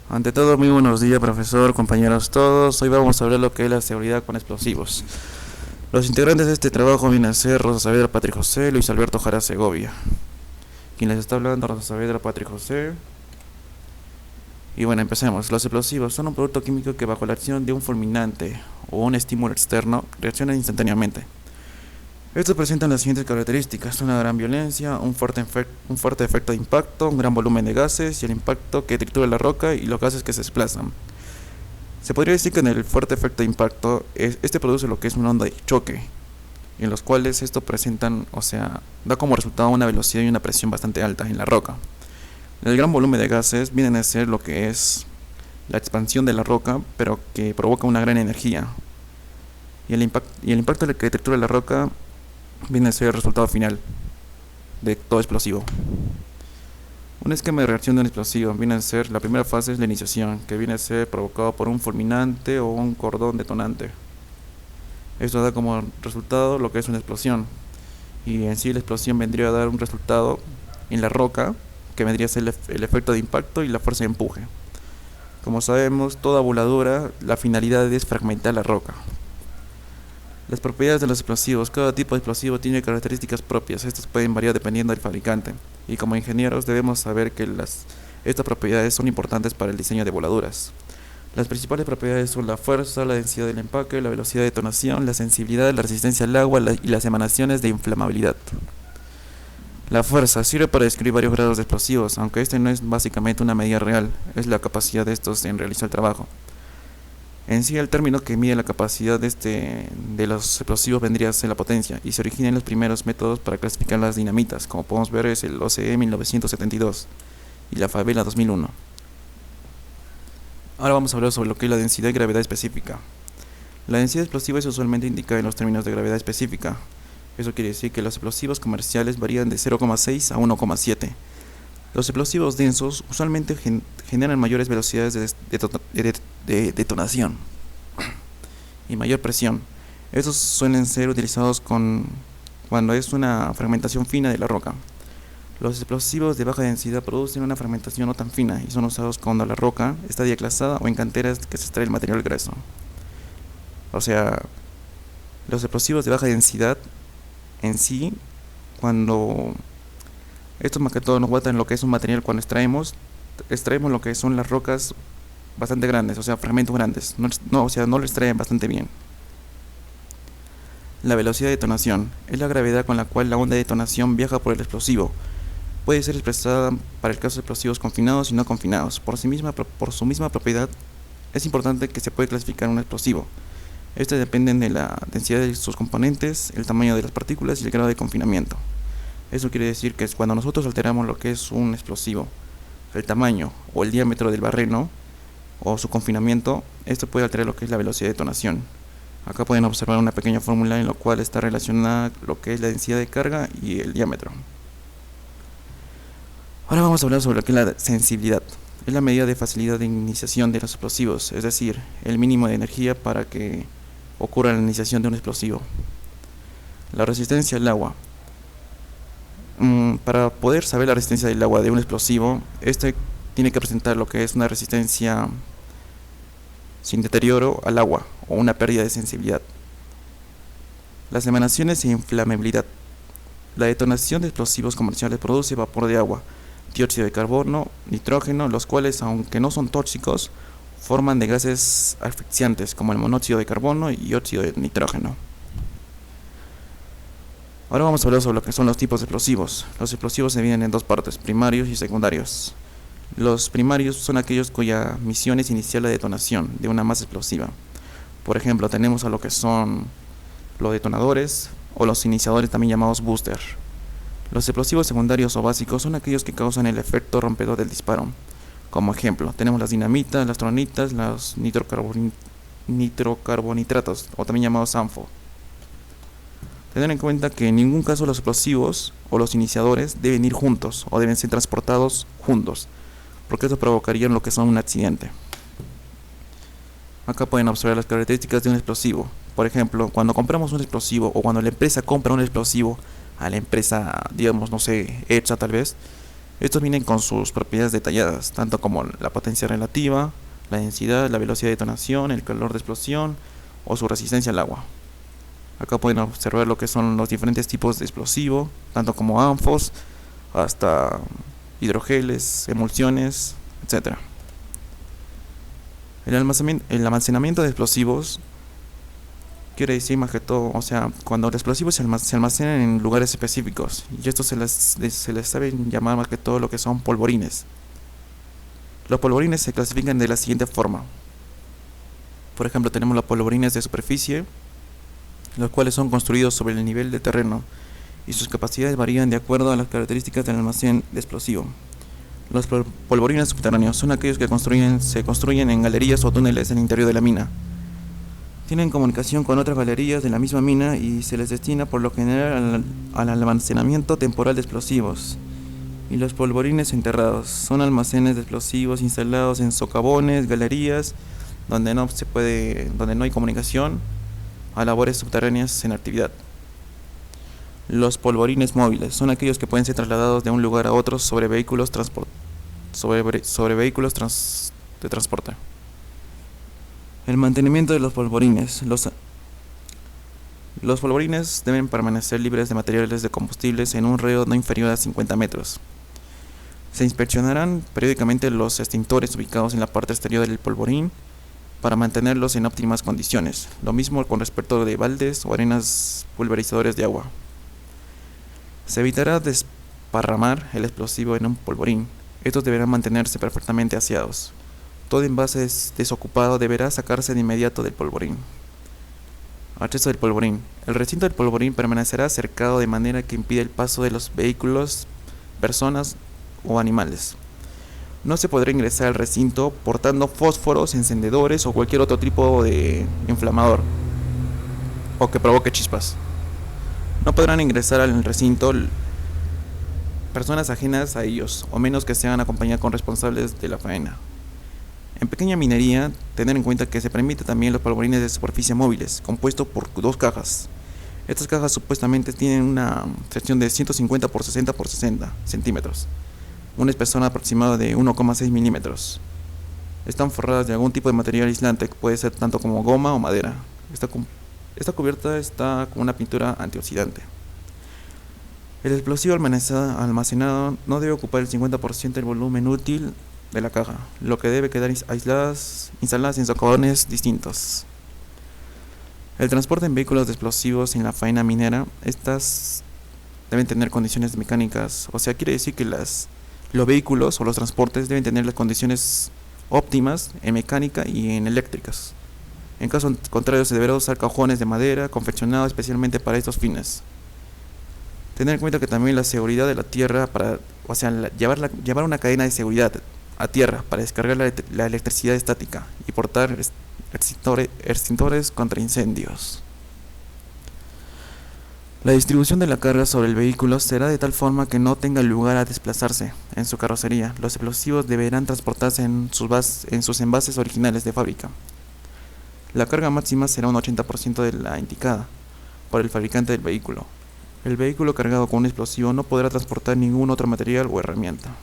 Ante todo, muy buenos días, profesor, compañeros todos. Hoy vamos a ver lo que es la seguridad con explosivos. Los integrantes de este trabajo vienen a ser Rosa Saavedra, Patrick José, Luis Alberto Jara Segovia. Quien les está hablando, Rosa Saavedra, Patrick José. Y bueno, empecemos. Los explosivos son un producto químico que bajo la acción de un fulminante o un estímulo externo reaccionan instantáneamente. Estos presentan las siguientes características: una gran violencia, un fuerte efecto de impacto, un gran volumen de gases y el impacto que tritura la roca y los gases que se desplazan. Se podría decir que en el fuerte efecto de impacto, este produce lo que es una onda de choque, en los cuales esto presentan, da como resultado una velocidad y una presión bastante alta en la roca. El gran volumen de gases viene a ser lo que es la expansión de la roca, pero que provoca una gran energía. Y el impacto que tritura la roca viene a ser el resultado final de todo explosivo. Un esquema de reacción de un explosivo viene a ser: la primera fase es la iniciación, que viene a ser provocado por un fulminante o un cordón detonante. Esto da como resultado lo que es una explosión, y en sí la explosión vendría a dar un resultado en la roca, que vendría a ser el efecto de impacto y la fuerza de empuje. Como sabemos, toda voladura, la finalidad es fragmentar la roca. Las propiedades de los explosivos. Cada tipo de explosivo tiene características propias. Estas pueden variar dependiendo del fabricante. Y como ingenieros debemos saber que estas propiedades son importantes para el diseño de voladuras. Las principales propiedades son la fuerza, la densidad del empaque, la velocidad de detonación, la sensibilidad, la resistencia al agua y las emanaciones de inflamabilidad. La fuerza sirve para describir varios grados de explosivos, aunque este no es básicamente una medida real, es la capacidad de estos en realizar el trabajo. En sí, el término que mide la capacidad de los explosivos vendría a ser la potencia, y se origina en los primeros métodos para clasificar las dinamitas, como podemos ver es el OCE 1972 y la Favela 2001. Ahora vamos a hablar sobre lo que es la densidad y gravedad específica. La densidad explosiva es usualmente indicada en los términos de gravedad específica. Eso quiere decir que los explosivos comerciales varían de 0,6 a 1,7. Los explosivos densos usualmente generan mayores velocidades de detonación y mayor presión. Estos suelen ser utilizados cuando es una fragmentación fina de la roca. Los explosivos de baja densidad producen una fragmentación no tan fina y son usados cuando la roca está diaclasada o en canteras que se extrae el material grueso. O sea, los explosivos de baja densidad en sí, cuando estos más que todo nos guardan lo que es un material cuando extraemos lo que son las rocas bastante grandes, o sea, fragmentos grandes, no lo extraen bastante bien. La velocidad de detonación es la gravedad con la cual la onda de detonación viaja por el explosivo. Puede ser expresada para el caso de explosivos confinados y no confinados. Por su misma propiedad, es importante que se puede clasificar un explosivo. Estos dependen de la densidad de sus componentes, el tamaño de las partículas y el grado de confinamiento. Eso quiere decir que cuando nosotros alteramos lo que es un explosivo, el tamaño o el diámetro del barreno o su confinamiento, esto puede alterar lo que es la velocidad de detonación. Acá pueden observar una pequeña fórmula en la cual está relacionada lo que es la densidad de carga y el diámetro. Ahora vamos a hablar sobre lo que es la sensibilidad. Es la medida de facilidad de iniciación de los explosivos, es decir, el mínimo de energía para que ocurra la iniciación de un explosivo. La resistencia al agua. Para poder saber la resistencia del agua de un explosivo, este tiene que presentar lo que es una resistencia sin deterioro al agua o una pérdida de sensibilidad. Las emanaciones e inflamabilidad. La detonación de explosivos comerciales produce vapor de agua, dióxido de carbono, nitrógeno, los cuales, aunque no son tóxicos, forman de gases asfixiantes como el monóxido de carbono y óxido de nitrógeno. Ahora vamos a hablar sobre lo que son los tipos de explosivos. Los explosivos se dividen en dos partes: primarios y secundarios. Los primarios son aquellos cuya misión es iniciar la detonación de una masa explosiva. Por ejemplo, tenemos a lo que son los detonadores o los iniciadores, también llamados booster. Los explosivos secundarios o básicos son aquellos que causan el efecto rompedor del disparo. Como ejemplo, tenemos las dinamitas, las tronitas, los nitrocarbonitratos, o también llamados ANFO. Tener en cuenta que en ningún caso los explosivos o los iniciadores deben ir juntos o deben ser transportados juntos, porque eso provocaría lo que son un accidente. Acá pueden observar las características de un explosivo. Por ejemplo, cuando compramos un explosivo o cuando la empresa compra un explosivo a la empresa, digamos, no sé, hecha tal vez, Estos vienen con sus propiedades detalladas, tanto como la potencia relativa, la densidad, la velocidad de detonación, el calor de explosión o su resistencia al agua. Acá pueden observar lo que son los diferentes tipos de explosivo, tanto como ánfos, hasta hidrogeles, emulsiones, etc. El almacenamiento de explosivos quiere decir más que todo, o sea, cuando los explosivos se almacenan en lugares específicos, y esto se les sabe llamar más que todo lo que son polvorines. Los polvorines se clasifican de la siguiente forma. Por ejemplo, tenemos los polvorines de superficie, los cuales son construidos sobre el nivel de terreno, y sus capacidades varían de acuerdo a las características del almacén de explosivo. Los polvorines subterráneos son aquellos que se construyen en galerías o túneles en el interior de la mina. Tienen comunicación con otras galerías de la misma mina y se les destina por lo general al almacenamiento temporal de explosivos. Y los polvorines enterrados son almacenes de explosivos instalados en socavones, galerías, donde no hay comunicación a labores subterráneas en actividad. Los polvorines móviles son aquellos que pueden ser trasladados de un lugar a otro sobre vehículos de transporte. El mantenimiento de los polvorines. Los polvorines deben permanecer libres de materiales de combustibles en un radio no inferior a 50 metros. Se inspeccionarán periódicamente los extintores ubicados en la parte exterior del polvorín para mantenerlos en óptimas condiciones. Lo mismo con respecto de baldes o arenas pulverizadores de agua. Se evitará desparramar el explosivo en un polvorín. Estos deberán mantenerse perfectamente aseados. Todo envase desocupado deberá sacarse de inmediato del polvorín. Acceso del polvorín. El recinto del polvorín permanecerá cercado de manera que impide el paso de los vehículos, personas o animales. No se podrá ingresar al recinto portando fósforos, encendedores o cualquier otro tipo de inflamador o que provoque chispas. No podrán ingresar al recinto personas ajenas a ellos, o menos que sean acompañadas con responsables de la faena. En pequeña minería, tener en cuenta que se permite también los polvorines de superficie móviles, compuestos por 2 cajas. Estas cajas supuestamente tienen una sección de 150 por 60 por 60 centímetros, un espesor aproximado de 1,6 milímetros. Están forradas de algún tipo de material aislante, que puede ser tanto como goma o madera. Esta cubierta está con una pintura antioxidante. El explosivo almacenado no debe ocupar el 50% del volumen útil de la caja, lo que debe quedar instaladas en socavones distintos. El transporte en vehículos de explosivos en la faena minera, estas deben tener condiciones mecánicas, o sea, quiere decir que los vehículos o los transportes deben tener las condiciones óptimas en mecánica y en eléctricas. En caso contrario, se deberá usar cajones de madera confeccionados especialmente para estos fines. Tener en cuenta que también la seguridad de la tierra, llevar una cadena de seguridad a tierra para descargar la electricidad estática y portar extintores contra incendios. La distribución de la carga sobre el vehículo será de tal forma que no tenga lugar a desplazarse en su carrocería. Los explosivos deberán transportarse en sus envases originales de fábrica. La carga máxima será un 80% de la indicada por el fabricante del vehículo. El vehículo cargado con un explosivo no podrá transportar ningún otro material o herramienta.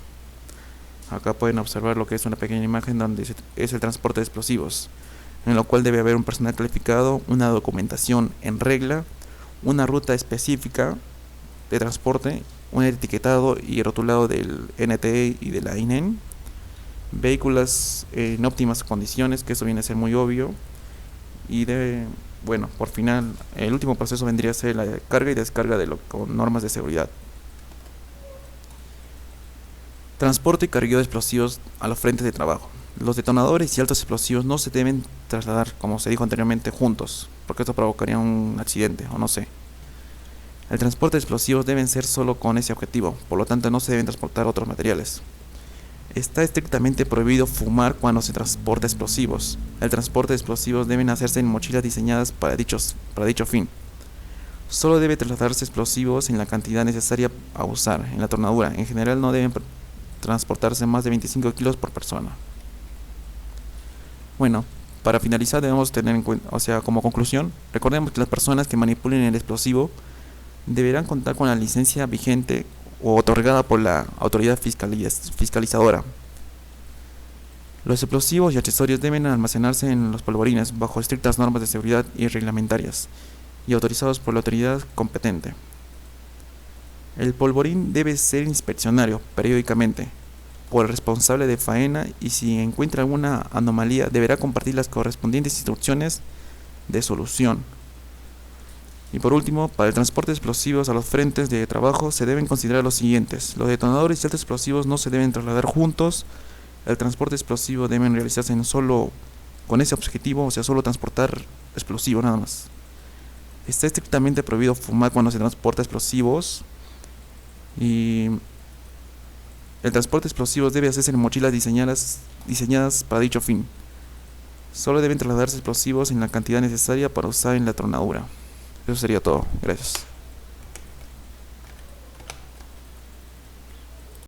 Acá pueden observar lo que es una pequeña imagen donde es el transporte de explosivos, en lo cual debe haber un personal calificado, una documentación en regla, una ruta específica de transporte, un etiquetado y rotulado del NTE y de la INEN, vehículos en óptimas condiciones, que eso viene a ser muy obvio, y por final, el último proceso vendría a ser la carga y descarga con normas de seguridad. Transporte y cargueo de explosivos a los frentes de trabajo. Los detonadores y altos explosivos no se deben trasladar, como se dijo anteriormente, juntos, porque esto provocaría un accidente, o no sé. El transporte de explosivos deben ser solo con ese objetivo, por lo tanto no se deben transportar otros materiales. Está estrictamente prohibido fumar cuando se transporta explosivos. El transporte de explosivos deben hacerse en mochilas diseñadas para dicho fin. Solo debe trasladarse explosivos en la cantidad necesaria a usar en la tornadura. En general no deben transportarse más de 25 kilos por persona. Bueno, para finalizar debemos tener en cuenta, como conclusión, recordemos que las personas que manipulen el explosivo deberán contar con la licencia vigente o otorgada por la autoridad fiscalizadora. Los explosivos y accesorios deben almacenarse en los polvorines bajo estrictas normas de seguridad y reglamentarias y autorizados por la autoridad competente. El polvorín debe ser inspeccionado periódicamente por el responsable de faena y si encuentra alguna anomalía deberá compartir las correspondientes instrucciones de solución. Y por último, para el transporte de explosivos a los frentes de trabajo se deben considerar los siguientes. Los detonadores y altos explosivos no se deben trasladar juntos. El transporte explosivo debe realizarse solo con ese objetivo, o sea, solo transportar explosivos nada más. Está estrictamente prohibido fumar cuando se transporta explosivos y el transporte de explosivos debe hacerse en mochilas diseñadas para dicho fin. Solo deben trasladarse explosivos en la cantidad necesaria para usar en la tronadura. Eso sería todo. Gracias.